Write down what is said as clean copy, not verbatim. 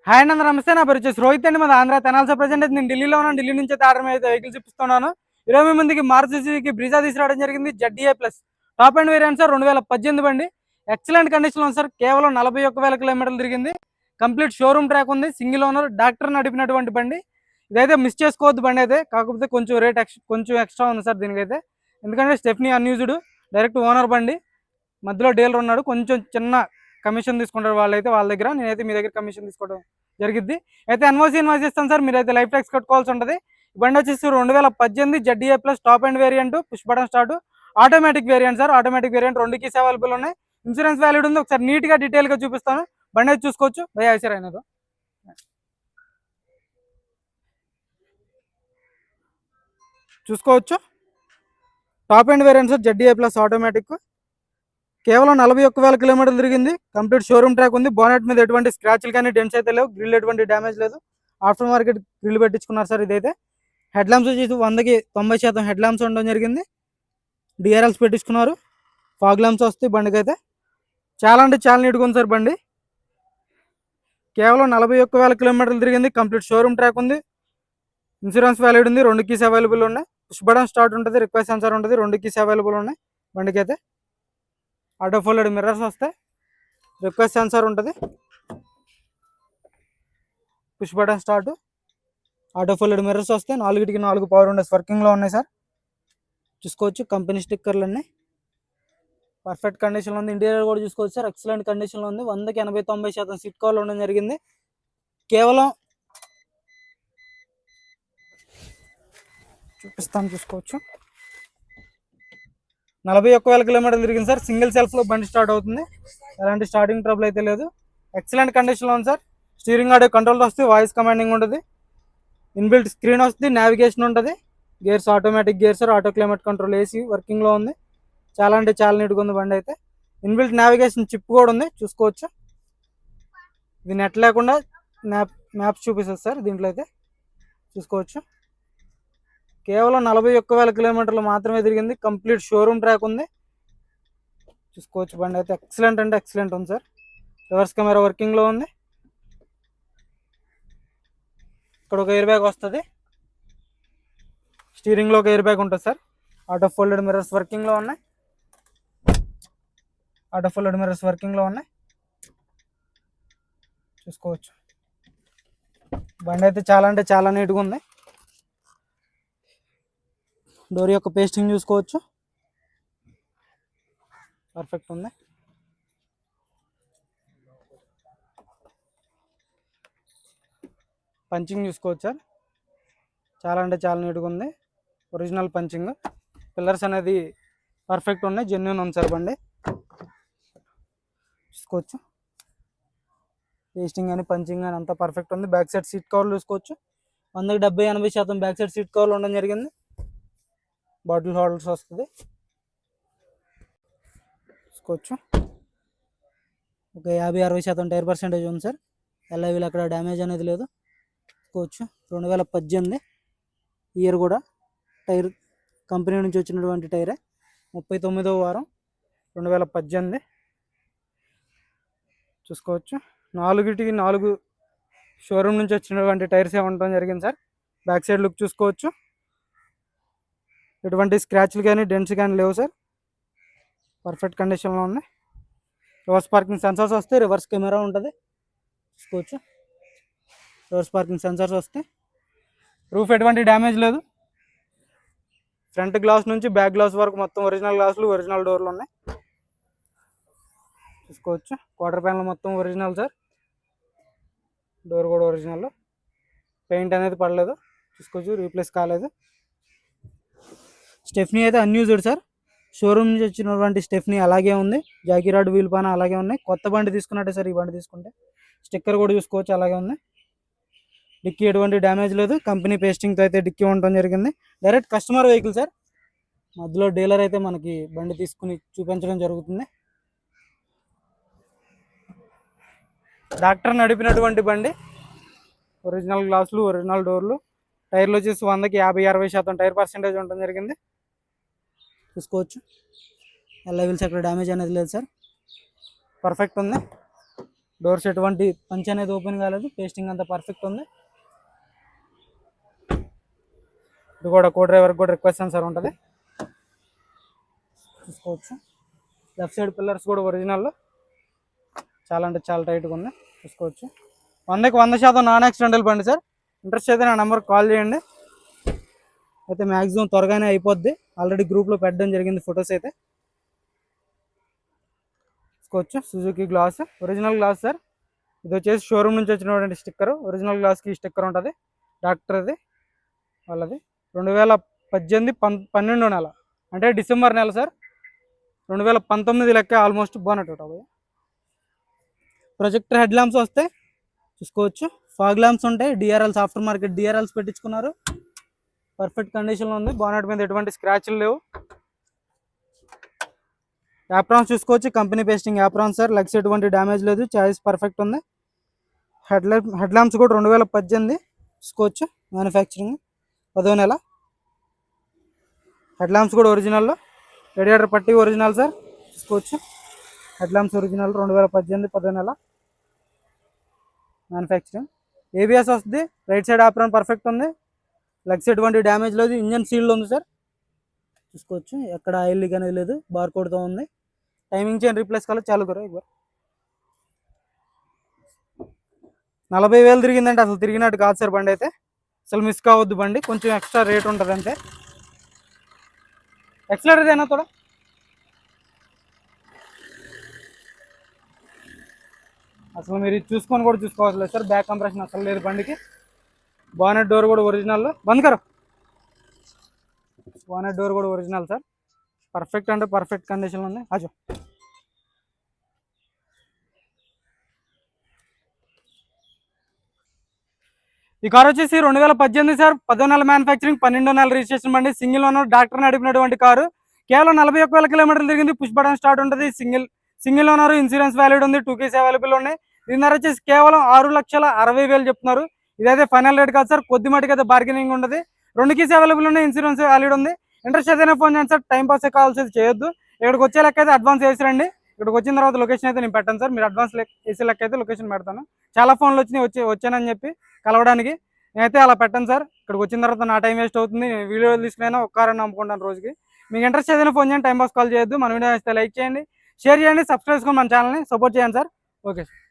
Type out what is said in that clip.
Hi అండి, అందరూ నమస్తే. నా పేరు వచ్చేసి రోహిత్ అండి. మాది ఆంధ్ర తెనాల్సి. ప్రజెంట్ అయితే నేను ఢిల్లీలో ఉన్నాను. ఢిల్లీ నుంచి అయితే ఆర్డర్ అయితే వెహికల్స్ ఇప్పిస్తున్నాను. 20 మందికి మారుతి సుజుకి బ్రిజా తీసుకురావడం జరిగింది. ZDA plus top and variant sir. 2018 బండి. ఎక్సలెంట్ కండిషన్ ఉంది సార్. కేవలం 41,000 కిలోమీటర్లు తిరిగింది. కంప్లీట్ షోరూమ్ ట్రాక్ ఉంది. సింగిల్ ఓనర్ డాక్టర్ నడిపినటువంటి బండి. ఇదైతే మిస్ చేసుకోవద్దు బండి అయితే. కాకపోతే కొంచెం రేట్ కొంచెం ఎక్స్ట్రా ఉంది సార్ దీనికైతే. ఎందుకంటే స్టెఫ్నీ అన్యూజ్డ్, డైరెక్ట్ ఓనర్ బండి. మధ్యలో డీలర్ ఉన్నాడు. కొంచెం చిన్న కమిషన్ తీసుకుంటారు వాళ్ళైతే వాళ్ళ దగ్గర. నేనైతే మీ దగ్గర కమిషన్ తీసుకోవడం జరిగిద్ది. అయితే ఎన్ఓసి ఇన్వాయిస్ ఇస్తాను సార్. మీరైతే లైఫ్ ట్యాక్స్ కట్టుకోవాల్సి ఉంటుంది. ఈ బండి వచ్చేసి 2018 ZDA plus top and variant, push button start, automatic variant sir. Automatic variant 2 keys available ఉన్నాయి. ఇన్సూరెన్స్ వ్యాలిడ్ ఉంది. ఒకసారి నీట్గా డీటెయిల్గా చూపిస్తాను. బండి అయితే చూసుకోవచ్చు. భయ సార్ అయినదో చూసుకోవచ్చు. Top and variant sir. ZDA plus automatic. కేవలం 41,000 కిలోమీటర్లు తిరిగింది. కంప్లీట్ షోరూమ్ ట్రాక్ ఉంది. బోనెట్ మీద ఎటువంటి స్క్రాచ్లు కానీ డెంట్స్ అయితే లేవు. గ్రిల్ ఎటువంటి డ్యామేజ్ లేదు. ఆఫ్టర్ మార్కెట్ గ్రిల్ పెట్టించుకున్నారు సార్. ఇదైతే హెడ్ ల్యాంప్స్ వచ్చేసి 100కి 90% హెడ్ ల్యాంప్స్ ఉండడం జరిగింది. DRLs పెట్టించుకున్నారు. ఫాగ్ ల్యాంప్స్ వస్తాయి బండికి అయితే. చాలా అంటే చాలా నీట్గా ఉంది సార్ బండి. కేవలం 41,000 కిలోమీటర్లు తిరిగింది. కంప్లీట్ షోరూమ్ ట్రాక్ ఉంది. ఇన్సూరెన్స్ వ్యాలిడ్ ఉంది. 2 కీస్ అవైలబుల్ ఉన్నాయి. పుష్ బటన్ స్టార్ట్ ఉంటుంది. రిక్వెస్ట్ సెన్సార్ ఉంటుంది. 2 కీస్ అవైలబుల్ ఉన్నాయి బండికి అయితే. ఆటో ఫోల్డెడ్ మిర్రర్స్ వస్తాయి. రిక్వెస్ట్ సెన్సార్ ఉంటుంది. Push button start, auto folded mirrors వస్తాయి. 4కి 4 పవర్ విండోస్ వర్కింగ్లో ఉన్నాయి సార్. చూసుకోవచ్చు. కంపెనీ స్టిక్కర్లు అన్నీ పర్ఫెక్ట్ కండిషన్లో ఉంది. ఇంటీరియర్ కూడా చూసుకోవచ్చు సార్. ఎక్సలెంట్ కండిషన్లో ఉంది. 100కి 80-90% సీట్ కవర్లు ఉండడం జరిగింది. కేవలం చూపిస్తాను, చూసుకోవచ్చు. 41,000 కిలోమీటర్లు తిరిగింది సార్. సింగిల్ సెల్ఫ్లో బండి స్టార్ట్ అవుతుంది. ఎలాంటి స్టార్టింగ్ ట్రబుల్ అయితే లేదు. ఎక్సలెంట్ కండిషన్లో ఉంది సార్. స్టీరింగ్ ఆడియో కంట్రోల్ వస్తుంది. వాయిస్ కమాండింగ్ ఉంటుంది. ఇన్బిల్ట్ స్క్రీన్ వస్తుంది. నావిగేషన్ ఉంటుంది. Gears automatic gears sir. Auto climate control AC వర్కింగ్లో ఉంది. చాలా అంటే చాలా నీట్గా ఉంది బండి అయితే. ఇన్బిల్ట్ నావిగేషన్ చిప్ కూడా ఉంది. చూసుకోవచ్చు. ఇది నెట్ లేకుండా మ్యాప్స్ చూపిస్తుంది సార్ దీంట్లో అయితే. చూసుకోవచ్చు. కేవలం 41,000 కిలోమీటర్లు మాత్రమే తిరిగింది. కంప్లీట్ షోరూమ్ ట్రాక్ ఉంది. చూసుకోవచ్చు. బండి అయితే ఎక్సలెంట్ అంటే ఎక్సలెంట్ ఉంది సార్. రివర్స్ కెమెరా వర్కింగ్లో ఉంది. ఇక్కడ ఒక ఎయిర్ బ్యాగ్ వస్తుంది. స్టీరింగ్లో ఒక ఎయిర్ బ్యాగ్ ఉంటుంది సార్. ఆటో ఫోల్డెడ్ మిర్రర్స్ వర్కింగ్లో ఉన్నాయి. ఆటో ఫోల్డెడ్ మిర్రర్స్ వర్కింగ్లో ఉన్నాయి. చూసుకోవచ్చు. బండి అయితే చాలా అంటే చాలా నీట్గా ఉంది. డోర్ యొక్క పేస్టింగ్ చూసుకోవచ్చు. పర్ఫెక్ట్ ఉంది. పంచింగ్ చూసుకోవచ్చు సార్. చాలా అంటే చాలా నీట్గా ఉంది. Original punching. పిల్లర్స్ అనేది పర్ఫెక్ట్ ఉన్నాయి. జెన్యూన్ ఉంది సార్ బండి. చూసుకోవచ్చు. పేస్టింగ్ అని పంచింగ్ అని అంతా పర్ఫెక్ట్ ఉంది. బ్యాక్ సైడ్ సీట్ కవర్లు చూసుకోవచ్చు. 100కి 70-80% బ్యాక్ సైడ్ సీట్ కవర్లు ఉండడం జరిగింది. బాటిల్ హోల్డర్స్ వస్తుంది. చూసుకోవచ్చు. ఒక 50-60% టైర్ పర్సెంటేజ్ ఉంది సార్. LIVలు అక్కడ డ్యామేజ్ అనేది లేదు. చూసుకోవచ్చు. 2018 ఇయర్ కూడా. టైర్ కంపెనీ నుంచి వచ్చినటువంటి టైరే. 39వ వారం 2018. చూసుకోవచ్చు. 4కి 4 షోరూమ్ నుంచి వచ్చినటువంటి టైర్స్ ఉండటం జరిగింది సార్. బ్యాక్ సైడ్ లుక్ చూసుకోవచ్చు. ఎటువంటి స్క్రాచ్లు కానీ డెంట్స్ కానీ లేవు సార్. పర్ఫెక్ట్ కండిషన్లో ఉంది. రివర్స్ పార్కింగ్ సెన్సార్స్ వస్తాయి. రివర్స్ కెమెరా ఉంటుంది. చూసుకోవచ్చు. రివర్స్ పార్కింగ్ సెన్సార్స్ వస్తాయి. రూఫ్ ఎటువంటి డ్యామేజ్ లేదు. ఫ్రంట్ గ్లాస్ నుంచి బ్యాక్ గ్లాస్ వరకు మొత్తం ఒరిజినల్ గ్లాసులు, ఒరిజినల్ డోర్లు ఉన్నాయి. చూసుకోవచ్చు. క్వార్టర్ ప్యానల్ మొత్తం ఒరిజినల్ సార్. డోర్ కూడా ఒరిజినల్. పెయింట్ అనేది పడలేదు. చూసుకోవచ్చు. రీప్లేస్ కాలేదు. స్టెఫ్నీ అయితే అన్యూజ్డ్ సార్. షోరూమ్ నుంచి వచ్చినటువంటి స్టెఫ్నీ అలాగే ఉంది. జాకీరాడ్ వీల్ పాన అలాగే ఉన్నాయి. కొత్త బండి తీసుకున్నట్టే సార్ ఈ బండి తీసుకుంటే. స్టిక్కర్ కూడా చూసుకోవచ్చు. అలాగే ఉంది. డిక్కీ ఎటువంటి డ్యామేజ్ లేదు. కంపెనీ పేస్టింగ్తో అయితే డిక్కీ ఉండటం జరిగింది. Direct customer vehicle sir. మధ్యలో డీలర్ అయితే మనకి బండి తీసుకుని చూపించడం జరుగుతుంది. డాక్టర్ నడిపినటువంటి బండి. ఒరిజినల్ గ్లాసులు, ఒరిజినల్ డోర్లు. టైర్లు వచ్చేసి 100కి 50-60% టైర్ పర్సెంటేజ్ ఉండడం జరిగింది. చూసుకోవచ్చు. LIVs అక్కడ డ్యామేజ్ అనేది లేదు సార్. పర్ఫెక్ట్ ఉంది. డోర్స్ ఎటువంటి పంచ్ అనేది ఓపెన్ కాలేదు, పేస్టింగ్ అంతా పర్ఫెక్ట్ ఉంది. ఇది కూడా కో డ్రైవర్కి కూడా రిక్వెస్ట్ సెన్సార్ ఉంటుంది, చూసుకోవచ్చు. లెఫ్ట్ సైడ్ పిల్లర్స్ కూడా ఒరిజినల్, చాలా అంటే చాలా టైట్గా ఉంది, చూసుకోవచ్చు. 100కి 100% నాన్ యాక్సిడెంటల్ బండి సార్. ఇంట్రెస్ట్ అయితే నా నెంబర్కి కాల్ చేయండి. అయితే మ్యాక్సిమం త్వరగానే అయిపోద్ది, ఆల్రెడీ గ్రూప్లో పెట్టడం జరిగింది ఫొటోస్ అయితే. చూసుకోవచ్చు Suzuki glass, original glass sir. ఇది వచ్చేసి షోరూమ్ నుంచి వచ్చినటువంటి స్టిక్కర్, ఒరిజినల్ గ్లాస్కి స్టిక్కర్ ఉంటుంది. డాక్టర్ది వాళ్ళది 2018 12 నెల, అంటే డిసెంబర్ నెల సార్. 2019 లెక్క ఆల్మోస్ట్ బోనట్ ఉంటుంది. ప్రొజెక్టర్ హెడ్ ల్యాంప్స్ వస్తాయి, చూసుకోవచ్చు. ఫాగ్ ల్యాంప్స్ ఉంటాయి, డిఆర్ఎల్స్ ఆఫ్టర్ మార్కెట్ డిఆర్ఎల్స్ పెట్టించుకున్నారు, పర్ఫెక్ట్ కండిషన్లో ఉంది. బోనట్ మీద ఎటువంటి స్క్రాచ్లు లేవు. యాప్రాన్స్ చూసుకోవచ్చు, company pasting aprons sir. Legs ఎటువంటి డ్యామేజ్ లేదు, చాయిస్ పర్ఫెక్ట్ ఉంది. హెడ్ ల్యాంప్స్ కూడా 2018 చూసుకోవచ్చు, మ్యానుఫ్యాక్చరింగ్ 10వ నెల. హెడ్ ల్యాంప్స్ కూడా ఒరిజినల్లో, రేడియేటర్ పట్టి ఒరిజినల్ సార్, చూసుకోవచ్చు. హెడ్ ల్యాంప్స్ ఒరిజినల్ 2018 10వ నెల మ్యానుఫ్యాక్చరింగ్. ఏబిఎస్ వస్తుంది, రైట్ సైడ్ ఆప్రాన్ పర్ఫెక్ట్ ఉంది, లెగ్స్ ఎటువంటి డ్యామేజ్ లేదు, ఇంజన్ సీల్డ్ ఉంది సార్, చూసుకోవచ్చు. ఎక్కడ ఆయిల్ లీక్ అనేది లేదు, బార్ కోడ్తో ఉంది. టైమింగ్ చైన్ రీప్లేస్ కాలేదు, చాలు కరో ఇవ్వరు. 40,000 తిరిగిందంటే అసలు తిరిగినట్టు కాదు సార్ బండి అయితే, అసలు మిస్ కావద్దు బండి, కొంచెం ఎక్స్ట్రా రేట్ ఉంటుంది అంతే. ఎక్సలరేటర్ దేనా తోడా అసలు మీరు చూసుకొని కూడా చూసుకోవట్లేదు సార్, బ్యాక్ కంప్రెషన్ అసలు లేదు బండికి. బానెట్ డోర్ కూడా ఒరిజినల్, బంద్ కరో. బానెట్ డోర్ కూడా ఒరిజినల్ సార్, పర్ఫెక్ట్ అంటే పర్ఫెక్ట్ కండిషన్లో ఉంది. ఆజో ఈ కార్ వచ్చేసి 2018 సార్, 10వ నెల మ్యానుఫ్యాక్చరింగ్, 12వ నెల రిజిస్ట్రేషన్ బండి. సింగిల్ ఓనర్, డాక్టర్ నడిపినటువంటి కారు. కేవలం 41,000 కిలోమీటర్లు తిరిగింది. పుష్ బటన్ స్టార్ట్ ఉంటుంది. సింగిల్ ఓనర్, ఇన్సూరెన్స్ వ్యాలిడ్ ఉంది, 2 కేస్ అవైలబుల్ ఉన్నాయి. దీని ధర వచ్చేసి కేవలం 6,60,000 చెప్తున్నారు. ఇదైతే ఫైనల్ రేట్ కాదు సార్, కొద్ది మటుకు అయితే బార్గెనింగ్ ఉండదు. 2 కేస్ అవైలబుల్ ఉన్నాయి, ఇన్సూరెన్స్ వ్యాలిడ్ ఉంది. ఇంట్రెస్ట్ ఏదైనా ఫోన్ చేయండి సార్, టైం పాస్ కావాల్సి చేయొద్దు. ఇక్కడికి వచ్చే లెక్క అయితే అడ్వాన్స్ వేసి రండి. ఇక్కడికి వచ్చిన తర్వాత లొకేషన్ అయితే నేను పెట్టాను సార్, మీరు అడ్వాన్స్ వేసే లెక్క అయితే లొకేషన్ పెడతాను. చాలా ఫోన్లు వచ్చినాయి, వచ్చానని చెప్పి కలవడానికి, నేనైతే అలా పెట్టాను సార్. ఇక్కడికి వచ్చిన తర్వాత నా టైం వేస్ట్ అవుతుంది, వీడియో తీసుకునే ఒక కార్ అని అమ్ముకుంటాను రోజుకి. మీకు ఇంట్రెస్ట్ ఏదైనా ఫోన్ చేయండి, టైం పాస్ కాల్ చేయొద్దు. మన వీడియో అయితే లైక్ చేయండి, షేర్ చేయండి, సబ్స్క్రైబ్ చేసుకోండి, మన ఛానల్ని సపోర్ట్ చేయండి సార్. Okay sir.